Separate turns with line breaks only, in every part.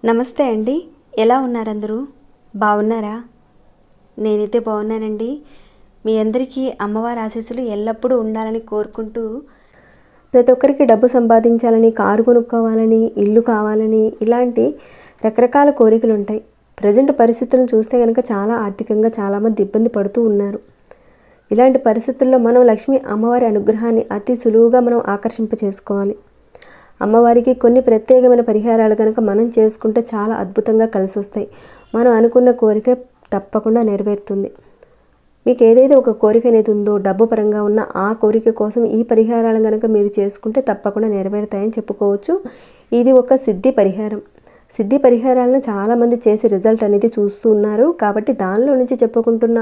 నమస్తే అండి, ఎలా ఉన్నారు అందరూ? బాగున్నారా? నేనైతే బాగున్నానండి. మీ అందరికీ అమ్మవారి ఆశీస్సులు ఎల్లప్పుడూ ఉండాలని కోరుకుంటూ, ప్రతి ఒక్కరికి డబ్బు సంపాదించాలని, కారు కొనుక్కోవాలని, ఇల్లు కావాలని, ఇలాంటి రకరకాల కోరికలు ఉంటాయి. ప్రజెంట్ పరిస్థితులను చూస్తే కనుక చాలా ఆర్థికంగా చాలామంది ఇబ్బంది పడుతూ ఉన్నారు. ఇలాంటి పరిస్థితుల్లో మనం లక్ష్మీ అమ్మవారి అనుగ్రహాన్ని అతి సులువుగా మనం ఆకర్షింప చేసుకోవాలి. అమ్మవారికి కొన్ని ప్రత్యేకమైన పరిహారాలు కనుక మనం చేసుకుంటే చాలా అద్భుతంగా కలిసి వస్తాయి. మనం అనుకున్న కోరిక తప్పకుండా నెరవేరుతుంది. మీకు ఏదైతే ఒక కోరిక అనేది ఉందో, డబ్బు పరంగా ఉన్న ఆ కోరిక కోసం ఈ పరిహారాలు కనుక మీరు చేసుకుంటే తప్పకుండా నెరవేరుతాయని చెప్పుకోవచ్చు. ఇది ఒక సిద్ధి పరిహారం. సిద్ధి పరిహారాలను చాలామంది చేసి రిజల్ట్ అనేది చూస్తూ ఉన్నారు. కాబట్టి దానిలో నుంచి చెప్పుకుంటున్న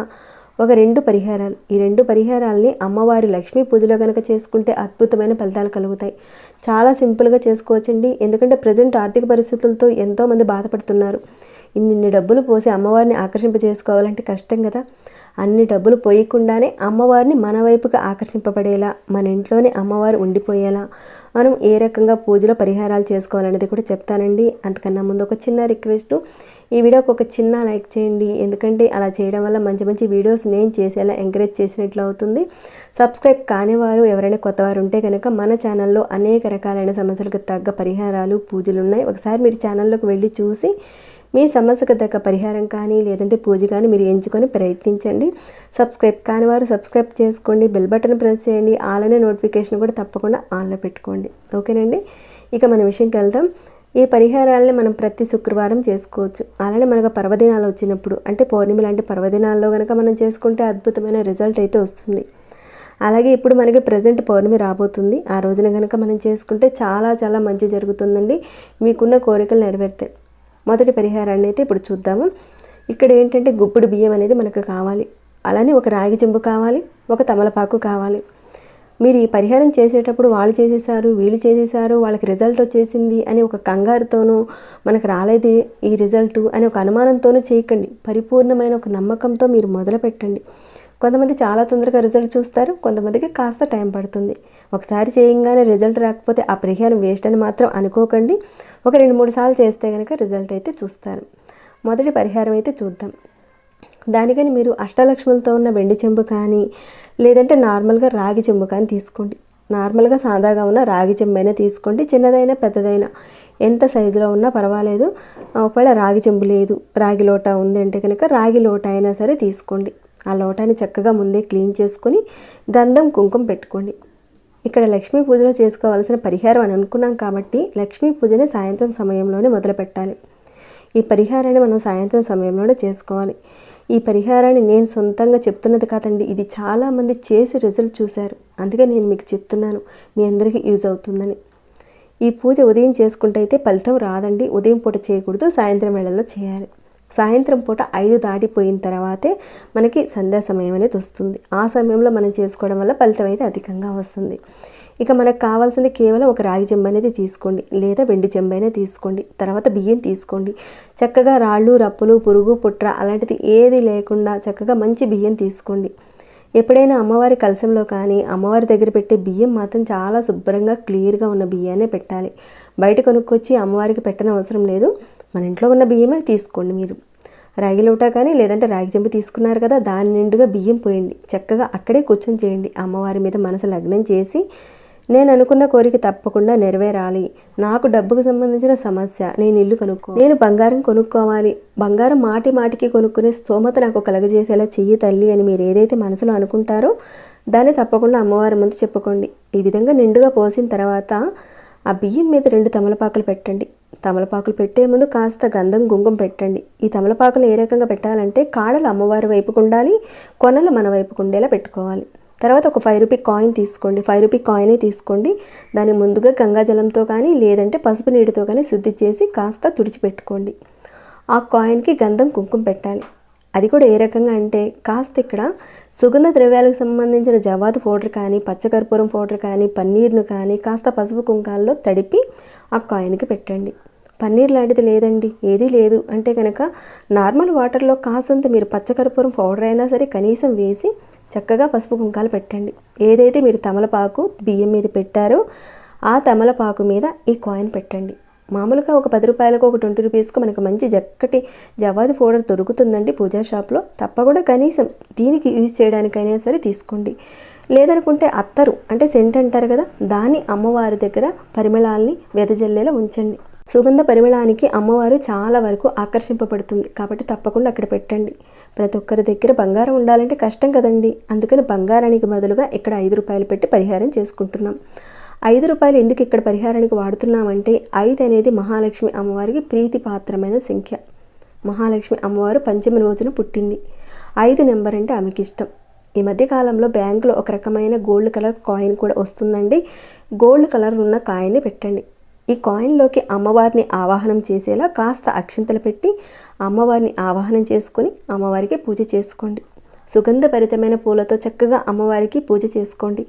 ఒక 2 పరిహారాలు. ఈ 2 పరిహారాలని అమ్మవారి లక్ష్మీ పూజలో కనుక చేసుకుంటే అద్భుతమైన ఫలితాలు కలుగుతాయి. చాలా సింపుల్గా చేసుకోవచ్చండి. ఎందుకంటే ప్రజెంట్ ఆర్థిక పరిస్థితులతో ఎంతోమంది బాధపడుతున్నారు. ఇన్ని డబ్బులు పోసి అమ్మవారిని ఆకర్షింప చేసుకోవాలంటే కష్టం కదా. అన్ని డబ్బులు పోయకుండానే అమ్మవారిని మన వైపుగా ఆకర్షింపబడేలా, మన ఇంట్లోనే అమ్మవారు ఉండిపోయేలా మనం ఏ రకంగా పూజలో పరిహారాలు చేసుకోవాలనేది కూడా చెప్తానండి. అంతకన్నా ముందు ఒక చిన్న రిక్వెస్ట్, ఈ వీడియోకి ఒక చిన్న లైక్ చేయండి. ఎందుకంటే అలా చేయడం వల్ల మంచి మంచి వీడియోస్ నేను చేసేలా ఎంకరేజ్ చేసినట్లు అవుతుంది. సబ్స్క్రైబ్ కానివారు ఎవరైనా కొత్తవారు ఉంటే కనుక మన ఛానల్లో అనేక రకాలైన సమస్యలకు తగ్గ పరిహారాలు, పూజలు ఉన్నాయి. ఒకసారి మీరు ఛానల్లోకి వెళ్ళి చూసి మీ సమస్యకు తగ్గ పరిహారం కానీ లేదంటే పూజ కానీ మీరు ఎంచుకొని ప్రయత్నించండి. సబ్స్క్రైబ్ కానివారు సబ్స్క్రైబ్ చేసుకోండి, బెల్ బటన్ ప్రెస్ చేయండి, ఆల్ అనే నోటిఫికేషన్ కూడా తప్పకుండా ఆన్లో పెట్టుకోండి. ఓకేనండి, ఇక మన విషయంకి వెళ్దాం. ఈ పరిహారాలని మనం ప్రతి శుక్రవారం చేసుకోవచ్చు. అలానే మనకు పర్వదినాలు వచ్చినప్పుడు, అంటే పౌర్ణమి లాంటి పర్వదినాల్లో కనుక మనం చేసుకుంటే అద్భుతమైన రిజల్ట్ అయితే వస్తుంది. అలాగే ఇప్పుడు మనకి ప్రజెంట్ పౌర్ణమి రాబోతుంది. ఆ రోజున కనుక మనం చేసుకుంటే చాలా చాలా మంచి జరుగుతుందండి. మీకున్న కోరికలు నెరవేరుతాయి. మొదటి పరిహారాన్ని అయితే ఇప్పుడు చూద్దాము. ఇక్కడ ఏంటంటే గుప్పుడు బియ్యం అనేది మనకు కావాలి. అలానే ఒక రాగి చెంబు కావాలి, ఒక తమలపాకు కావాలి. మీరు ఈ పరిహారం చేసేటప్పుడు వాళ్ళు చేసేసారు, వీళ్ళు చేసేసారు, వాళ్ళకి రిజల్ట్ వచ్చేసింది అని ఒక కంగారుతోనూ, మనకు రాలేదు ఈ రిజల్ట్ అని ఒక అనుమానంతోనూ చేయకండి. పరిపూర్ణమైన ఒక నమ్మకంతో మీరు మొదలు పెట్టండి. కొంతమంది చాలా తొందరగా రిజల్ట్ చూస్తారు, కొంతమందికి కాస్త టైం పడుతుంది. ఒకసారి చేయంగానే రిజల్ట్ రాకపోతే ఆ పరిహారం వేస్ట్ అని మాత్రం అనుకోకండి. ఒక 2-3 సార్లు చేస్తే కనుక రిజల్ట్ అయితే చూస్తారు. మొదటి పరిహారం అయితే చూద్దాం. దానికని మీరు అష్టలక్ష్ములతో ఉన్న వెండి చెంబు కానీ లేదంటే నార్మల్గా రాగి చెంబు కానీ తీసుకోండి. నార్మల్గా సాదాగా ఉన్న రాగి చెంబు అయినా తీసుకోండి. చిన్నదైనా పెద్దదైనా ఎంత సైజులో ఉన్నా పర్వాలేదు. ఒకవేళ రాగి చెంబు లేదు, రాగి లోటా ఉంది అంటే కనుక రాగి లోటా అయినా సరే తీసుకోండి. ఆ లోటాని చక్కగా ముందే క్లీన్ చేసుకొని గంధం కుంకుమ పెట్టుకోండి. ఇక్కడ లక్ష్మీ పూజలో చేసుకోవాల్సిన పరిహారం అని అనుకున్నాం కాబట్టి లక్ష్మీ పూజని సాయంత్రం సమయంలోనే మొదలు పెట్టాలి. ఈ పరిహారాన్ని మనం సాయంత్రం సమయంలోనే చేసుకోవాలి. ఈ పరిహారాన్ని నేను సొంతంగా చెప్తున్నది కాదండి, ఇది చాలామంది చేసి రిజల్ట్ చూశారు. అందుకే నేను మీకు చెప్తున్నాను, మీ అందరికీ యూజ్ అవుతుందని. ఈ పూజ ఉదయం చేసుకుంటే అయితే ఫలితం రాదండి. ఉదయం పూట చేయకూడదు, సాయంత్రం వేళల్లో చేయాలి. సాయంత్రం పూట 5 దాటిపోయిన తర్వాతే మనకి సంధ్యా సమయం అనేది వస్తుంది. ఆ సమయంలో మనం చేసుకోవడం వల్ల ఫలితం అయితే అధికంగా వస్తుంది. ఇక మనకు కావాల్సింది కేవలం ఒక రాగి చెంబు అనేది తీసుకోండి, లేదా వెండి చెంబు అయినా తీసుకోండి. తర్వాత బియ్యం తీసుకోండి. చక్కగా రాళ్ళు, రప్పులు, పురుగు, పుట్ర అలాంటిది ఏది లేకుండా చక్కగా మంచి బియ్యం తీసుకోండి. ఎప్పుడైనా అమ్మవారి కలశంలో కానీ అమ్మవారి దగ్గర పెట్టే బియ్యం మాత్రం చాలా శుభ్రంగా క్లియర్గా ఉన్న బియ్యాన్ని పెట్టాలి. బయట కొనుక్కొచ్చి అమ్మవారికి పెట్టని అవసరం లేదు. మన ఇంట్లో ఉన్న బియ్యమే తీసుకోండి. మీరు రాగి లోటా కానీ లేదంటే రాగి చెంబు తీసుకున్నారు కదా, దాని నిండుగా బియ్యం పోయండి. చక్కగా అక్కడే కూర్చొని చేయండి. అమ్మవారి మీద మనసు లగ్నం చేసి, నేను అనుకున్న కోరిక తప్పకుండా నెరవేరాలి, నాకు డబ్బుకు సంబంధించిన సమస్య, నేను ఇల్లు నేను బంగారం కొనుక్కోవాలి, బంగారం మాటి మాటికి కొనుక్కునే స్తోమత నాకు కలగజేసేలా చెయ్యి తల్లి అని మీరు ఏదైతే మనసులో అనుకుంటారో దాన్ని తప్పకుండా అమ్మవారి ముందు చెప్పుకోండి. ఈ విధంగా నిండుగా పోసిన తర్వాత ఆ బియ్యం మీద 2 తమలపాకులు పెట్టండి. తమలపాకులు పెట్టే ముందు కాస్త గంధం కుంకుమ పెట్టండి. ఈ తమలపాకులు ఏ రకంగా పెట్టాలంటే కాడలు అమ్మవారి వైపుకు ఉండాలి, కొనలు మన వైపుకు ఉండేలా పెట్టుకోవాలి. తర్వాత ఒక 5 రూపీ కాయిన్ తీసుకోండి. 5 రూపీ కాయినే తీసుకోండి. దాన్ని ముందుగా గంగాజలంతో కానీ లేదంటే పసుపు నీటితో కానీ శుద్ధి చేసి కాస్త తుడిచిపెట్టుకోండి. ఆ కాయిన్కి గంధం కుంకుమ పెట్టాలి. అది కూడా ఏ రకంగా అంటే కాస్త ఇక్కడ సుగంధ ద్రవ్యాలకు సంబంధించిన జవాదు పౌడర్ కానీ, పచ్చకర్పూరం పౌడర్ కానీ, పన్నీర్ను కానీ కాస్త పసుపు కుంకాల్లో తడిపి ఆ కాయిన్కి పెట్టండి. పన్నీర్ లాంటిది లేదండి, ఏదీ లేదు అంటే కనుక నార్మల్ వాటర్లో కాసంత మీరు పచ్చకర్పూరం పౌడర్ అయినా సరే కనీసం వేసి చక్కగా పసుపు కుంకాలు పెట్టండి. ఏదైతే మీరు తమలపాకు బియ్యం మీద పెట్టారో ఆ తమలపాకు మీద ఈ కాయిన్ పెట్టండి. మామూలుగా ఒక 10 రూపాయలకు ఒక 20 రూపీస్కు మనకు మంచి చక్కటి జవాది పౌడర్ దొరుకుతుందండి పూజా షాప్లో. తప్పకుండా కనీసం దీనికి యూజ్ చేయడానికైనా సరే తీసుకోండి. లేదనుకుంటే అత్తరు అంటే సెంట్ అంటారు కదా, దాన్ని అమ్మవారి దగ్గర పరిమళాల్ని వెదజల్లేలా ఉంచండి. సుగంధ పరిమళానికి అమ్మవారు చాలా వరకు ఆకర్షింపబడుతుంది కాబట్టి తప్పకుండా అక్కడ పెట్టండి. ప్రతి ఒక్కరి దగ్గర బంగారం ఉండాలంటే కష్టం కదండి. అందుకని బంగారానికి బదులుగా ఇక్కడ 5 రూపాయలు పెట్టి పరిహారం చేసుకుంటున్నాం. 5 రూపాయలు ఎందుకు ఇక్కడ పరిహారానికి వాడుతున్నామంటే 5 అనేది మహాలక్ష్మి అమ్మవారికి ప్రీతిపాత్రమైన సంఖ్య. మహాలక్ష్మి అమ్మవారు పంచమి రోజున పుట్టింది. 5 నెంబర్ అంటే ఆమెకి ఇష్టం. ఈ మధ్యకాలంలో బ్యాంకులో ఒక రకమైన గోల్డ్ కలర్ కాయిన్ కూడా వస్తుందండి. గోల్డ్ కలర్ ఉన్న కాయిన్ని పెట్టండి. ఈ కాయిన్లోకి అమ్మవారిని ఆవాహనం చేసేలా కాస్త అక్షింతలు పెట్టి అమ్మవారిని ఆవాహనం చేసుకొని అమ్మవారికి పూజ చేసుకోండి. సుగంధభరితమైన పూలతో చక్కగా అమ్మవారికి పూజ చేసుకోండి.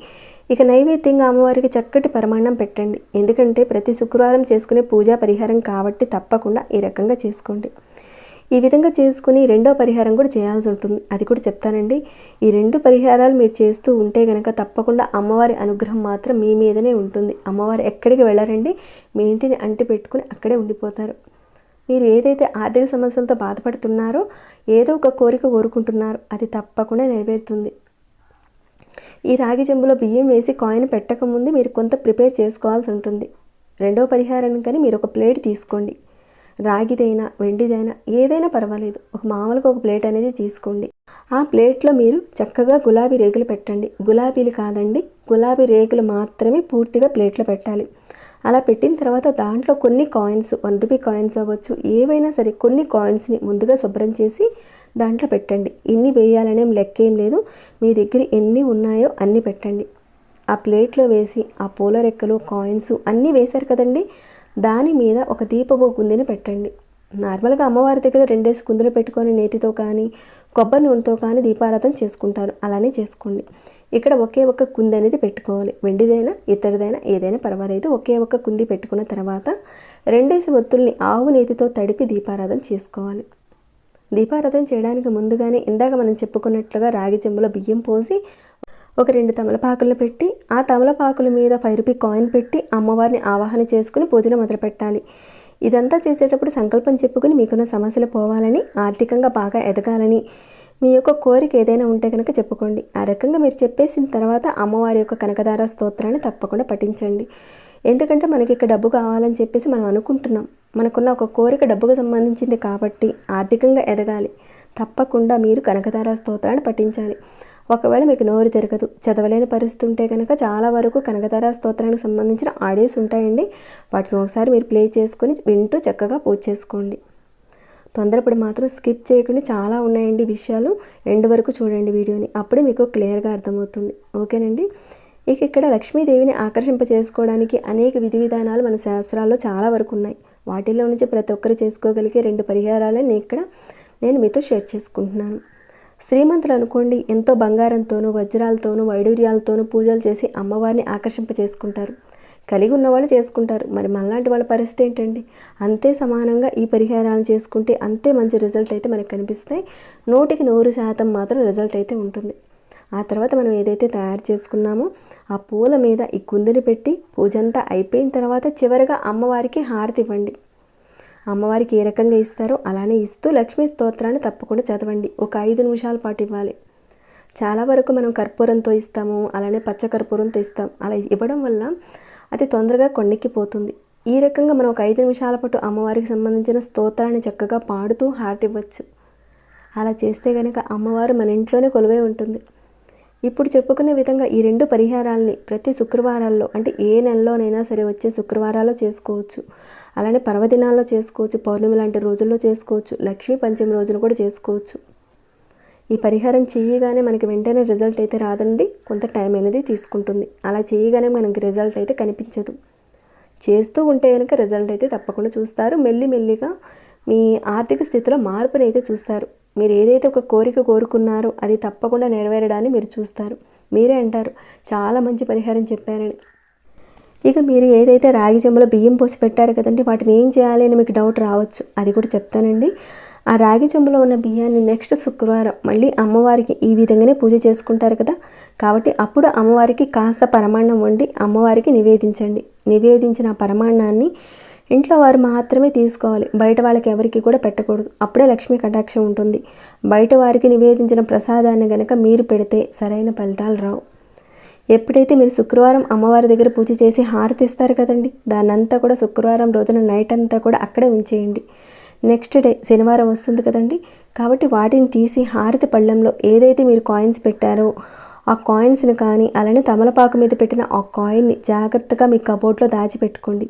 ఇక నైవేద్యంగా అమ్మవారికి చక్కటి పరమాన్నం పెట్టండి. ఎందుకంటే ప్రతి శుక్రవారం చేసుకునే పూజా పరిహారం కాబట్టి తప్పకుండా ఈ రకంగా చేసుకోండి. ఈ విధంగా చేసుకుని రెండో పరిహారం కూడా చేయాల్సి ఉంటుంది, అది కూడా చెప్తానండి. ఈ 2 పరిహారాలు మీరు చేస్తూ ఉంటే కనుక తప్పకుండా అమ్మవారి అనుగ్రహం మాత్రం మీ మీదనే ఉంటుంది. అమ్మవారు ఎక్కడికి వెళ్ళరండి, మీ ఇంటిని అంటి పెట్టుకుని అక్కడే ఉండిపోతారు. మీరు ఏదైతే ఆర్థిక సమస్యలతో బాధపడుతున్నారో, ఏదో ఒక కోరిక కోరుకుంటున్నారో అది తప్పకుండా నెరవేరుతుంది. ఈ రాగి చెంబులో బియ్యం వేసి కాయిన్ పెట్టకముందు మీరు కొంత ప్రిపేర్ చేసుకోవాల్సి ఉంటుంది. రెండో పరిహారం కానీ మీరు ఒక ప్లేట్ తీసుకోండి. రాగిదైనా వెండిదైనా ఏదైనా పర్వాలేదు, మామూలుగా ఒక ప్లేట్ అనేది తీసుకోండి. ఆ ప్లేట్లో మీరు చక్కగా గులాబీ రేకులు పెట్టండి. గులాబీలు కాదండి, గులాబీ రేకులు మాత్రమే పూర్తిగా ప్లేట్లో పెట్టాలి. అలా పెట్టిన తర్వాత దాంట్లో కొన్ని కాయిన్స్, 1 రూపీ కాయిన్స్ అవ్వచ్చు, ఏవైనా సరే కొన్ని కాయిన్స్ని ముందుగా శుభ్రం చేసి దాంట్లో పెట్టండి. ఇన్ని వేయాలనేం లెక్కేం లేదు, మీ దగ్గర ఎన్ని ఉన్నాయో అన్నీ పెట్టండి. ఆ ప్లేట్లో వేసి ఆ పూల రెక్కలు కాయిన్స్ అన్నీ వేశారు కదండి, దాని మీద ఒక దీపపు కుందిని పెట్టండి. నార్మల్గా అమ్మవారి దగ్గర 2 కుందులు పెట్టుకొని నేతితో కానీ కొబ్బరి నూనెతో కానీ దీపారాధన చేసుకుంటారు, అలానే చేసుకోండి. ఇక్కడ ఒకే ఒక కుంది అనేది పెట్టుకోవాలి. వెండిదైనా ఇతరిదైనా ఏదైనా పర్వాలేదు. ఒకే ఒక కుంది పెట్టుకున్న తర్వాత 2 ఒత్తుల్ని ఆవు నేతితో తడిపి దీపారాధన చేసుకోవాలి. దీపారాధన చేయడానికి ముందుగానే ఇందాక మనం చెప్పుకున్నట్లుగా రాగి చెంబులో బియ్యం పోసి ఒక 2 తమలపాకులు పెట్టి ఆ తమలపాకుల మీద 5 రూపీ కాయిన్ పెట్టి అమ్మవారిని ఆవాహన చేసుకుని పూజను మొదలుపెట్టాలి. ఇదంతా చేసేటప్పుడు సంకల్పం చెప్పుకుని మీకున్న సమస్యలు పోవాలని, ఆర్థికంగా బాగా ఎదగాలని, మీ యొక్క కోరిక ఏదైనా ఉంటే కనుక చెప్పుకోండి. ఆ రకంగా మీరు చెప్పేసిన తర్వాత అమ్మవారి యొక్క కనకదార స్తోత్రాన్ని తప్పకుండా పఠించండి. ఎందుకంటే మనకి ఇక్కడ డబ్బు కావాలని చెప్పేసి మనం అనుకుంటున్నాం. మనకున్న ఒక కోరిక డబ్బుకు సంబంధించింది కాబట్టి ఆర్థికంగా ఎదగాలి. తప్పకుండా మీరు కనకదార స్తోత్రాన్ని పఠించాలి. ఒకవేళ మీకు నోరు తిరగదు, చదవలేని పరిస్థితి ఉంటే కనుక చాలా వరకు కనకదార స్తోత్రానికి సంబంధించిన ఆడియోస్ ఉంటాయండి. వాటిని ఒకసారి మీరు ప్లే చేసుకొని వింటూ చక్కగా పూజ చేసుకోండి. తొందరపడి మాత్రం స్కిప్ చేయకుండా, చాలా ఉన్నాయండి విషయాలు. ఎండ్ వరకు చూడండి వీడియోని, అప్పుడే మీకు క్లియర్గా అర్థమవుతుంది. ఓకేనండి. ఇక ఇక్కడ లక్ష్మీదేవిని ఆకర్షింప చేసుకోవడానికి అనేక విధి విధానాలు మన శాస్త్రాల్లో చాలా వరకు ఉన్నాయి. వాటిల్లో నుంచి ప్రతి ఒక్కరు చేసుకోగలిగే 2 పరిహారాలని ఇక్కడ నేను మీతో షేర్ చేసుకుంటున్నాను. శ్రీమంతులు అనుకోండి, ఎంతో బంగారంతోనూ వజ్రాలతోనూ వైడూర్యాలతోనూ పూజలు చేసి అమ్మవారిని ఆకర్షింప చేసుకుంటారు. కలిగి ఉన్నవాళ్ళు చేసుకుంటారు. మరి మనలాంటి వాళ్ళ పరిస్థితి ఏంటండి? అంతే సమానంగా ఈ పరిహారాలు చేసుకుంటే అంతే మంచి రిజల్ట్ అయితే మనకు కనిపిస్తాయి. 100కి 100% మాత్రం రిజల్ట్ అయితే ఉంటుంది. ఆ తర్వాత మనం ఏదైతే తయారు చేసుకున్నామో ఆ పూల మీద ఈ కుందిని పెట్టి పూజ అంతా అయిపోయిన తర్వాత చివరిగా అమ్మవారికి హారతి ఇవ్వండి. అమ్మవారికి ఏ రకంగా ఇస్తారో అలానే ఇస్తూ లక్ష్మీ స్తోత్రాన్ని తప్పకుండా చదవండి. ఒక 5 నిమిషాల పాటు ఇవ్వాలి. చాలా వరకు మనం కర్పూరంతో ఇస్తాము, అలానే పచ్చ కర్పూరంతో ఇస్తాం. అలా ఇవ్వడం వల్ల అది తొందరగా కొండెక్కిపోతుంది. ఈ రకంగా మనం ఒక 5 నిమిషాల పాటు అమ్మవారికి సంబంధించిన స్తోత్రాన్ని చక్కగా పాడుతూ హారతి ఇవ్వచ్చు. అలా చేస్తే కనుక అమ్మవారు మన ఇంట్లోనే కొలువై ఉంటుంది. ఇప్పుడు చెప్పుకునే విధంగా ఈ 2 పరిహారాలని ప్రతి శుక్రవారాల్లో, అంటే ఏ నెలలోనైనా సరే వచ్చే శుక్రవారాల్లో చేసుకోవచ్చు. అలానే పర్వదినాల్లో చేసుకోవచ్చు, పౌర్ణమి లాంటి రోజుల్లో చేసుకోవచ్చు, లక్ష్మీ పంచమి రోజున కూడా చేసుకోవచ్చు. ఈ పరిహారం చేయగానే మనకి వెంటనే రిజల్ట్ అయితే రాదండి, కొంత టైం అనేది తీసుకుంటుంది. అలా చేయగానే మనకి రిజల్ట్ అయితే కనిపించదు. చేస్తూ ఉంటే కనుక రిజల్ట్ అయితే తప్పకుండా చూస్తారు. మెల్లిమెల్లిగా మీ ఆర్థిక స్థితిలో మార్పుని అయితే చూస్తారు. మీరు ఏదైతే ఒక కోరిక కోరుకున్నారో అది తప్పకుండా నెరవేరడాన్ని మీరు చూస్తారు. మీరే అంటారు చాలా మంచి పరిహారం చెప్పారని. ఇక మీరు ఏదైతే రాగి చెంబులో బియ్యం పోసి పెట్టారు కదండి, వాటిని ఏం చేయాలి అని మీకు డౌట్ రావచ్చు. అది కూడా చెప్తానండి. ఆ రాగి చెంబులో ఉన్న బియ్యాన్ని నెక్స్ట్ శుక్రవారం మళ్ళీ అమ్మవారికి ఈ విధంగానే పూజ చేసుకుంటారు కదా, కాబట్టి అప్పుడు అమ్మవారికి కాస్త పరమాన్నం వండి అమ్మవారికి నివేదించండి. నివేదించిన పరమాన్నాన్ని ఇంట్లో వారు మాత్రమే తీసుకోవాలి, బయట వాళ్ళకి ఎవరికి కూడా పెట్టకూడదు. అప్పుడే లక్ష్మీ కటాక్షం ఉంటుంది. బయట వారికి నివేదించిన ప్రసాదాన్ని కనుక మీరు పెడితే సరైన ఫలితాలు రావు. ఎప్పుడైతే మీరు శుక్రవారం అమ్మవారి దగ్గర పూజ చేసి హారతి ఇస్తారు కదండి, దాన్నంతా కూడా శుక్రవారం రోజున నైట్ అంతా కూడా అక్కడే ఉంచేయండి. నెక్స్ట్ డే శనివారం వస్తుంది కదండి, కాబట్టి వాటిని తీసి హారతి పళ్ళెంలో ఏదైతే మీరు కాయిన్స్ పెట్టారో ఆ కాయిన్స్ని కానీ అలానే తమలపాకు మీద పెట్టిన ఆ కాయిన్ని జాగ్రత్తగా మీ కబోర్డ్లో దాచిపెట్టుకోండి.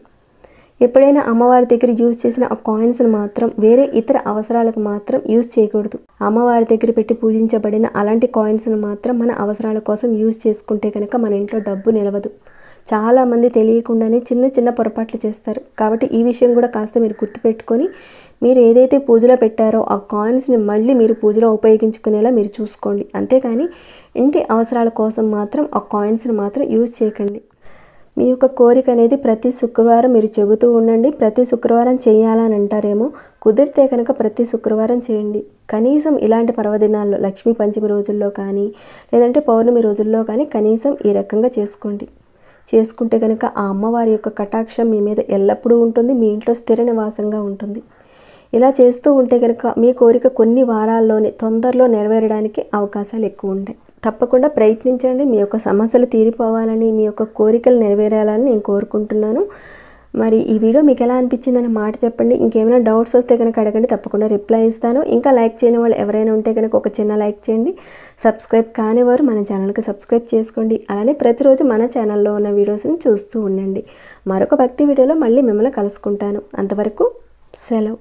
ఎప్పుడైనా అమ్మవారి దగ్గర యూజ్ చేసిన ఆ కాయిన్స్ని మాత్రం వేరే ఇతర అవసరాలకు మాత్రం యూజ్ చేయకూడదు. అమ్మవారి దగ్గర పెట్టి పూజించబడిన అలాంటి కాయిన్స్ని మాత్రం మన అవసరాల కోసం యూజ్ చేసుకుంటే కనుక మన ఇంట్లో డబ్బు నిలవదు. చాలామంది తెలియకుండానే చిన్న చిన్న పొరపాట్లు చేస్తారు. కాబట్టి ఈ విషయం కూడా కాస్త మీరు గుర్తుపెట్టుకొని మీరు ఏదైతే పూజలో పెట్టారో ఆ కాయిన్స్ని మళ్ళీ మీరు పూజలో ఉపయోగించుకునేలా మీరు చూసుకోండి. అంతేకాని ఇంటి అవసరాల కోసం మాత్రం ఆ కాయిన్స్ని మాత్రం యూజ్ చేయకండి. మీ యొక్క కోరిక అనేది ప్రతి శుక్రవారం మీరు చెబుతూ ఉండండి. ప్రతి శుక్రవారం చేయాలని అంటారేమో, కుదిరితే కనుక ప్రతి శుక్రవారం చేయండి. కనీసం ఇలాంటి పర్వదినాల్లో లక్ష్మీ పంచమి రోజుల్లో కానీ లేదంటే పౌర్ణమి రోజుల్లో కానీ కనీసం ఈ రకంగా చేసుకోండి. చేసుకుంటే కనుక ఆ అమ్మవారి యొక్క కటాక్షం మీ మీద ఎల్లప్పుడూ ఉంటుంది, మీ ఇంట్లో స్థిర నివాసంగా ఉంటుంది. ఇలా చేస్తూ ఉంటే కనుక మీ కోరిక కొన్ని వారాల్లోనే తొందరలో నెరవేరడానికి అవకాశాలు ఎక్కువ ఉంటాయి. తప్పకుండా ప్రయత్నించండి. మీ యొక్క సమస్యలు తీరిపోవాలని, మీ యొక్క కోరికలు నెరవేరాలని నేను కోరుకుంటున్నాను. మరి ఈ వీడియో మీకు ఎలా అనిపించిందని మాట చెప్పండి. ఇంకేమైనా డౌట్స్ వస్తే కనుక అడగండి, తప్పకుండా రిప్లై ఇస్తాను. ఇంకా లైక్ చేయని వాళ్ళు ఎవరైనా ఉంటే కనుక ఒక చిన్న లైక్ చేయండి. సబ్స్క్రైబ్ కానివారు మన ఛానల్కి సబ్స్క్రైబ్ చేసుకోండి. అలానే ప్రతిరోజు మన ఛానల్లో ఉన్న వీడియోస్ని చూస్తూ ఉండండి. మరొక భక్తి వీడియోలో మళ్ళీ మిమ్మల్ని కలుసుకుంటాను. అంతవరకు సెలవు.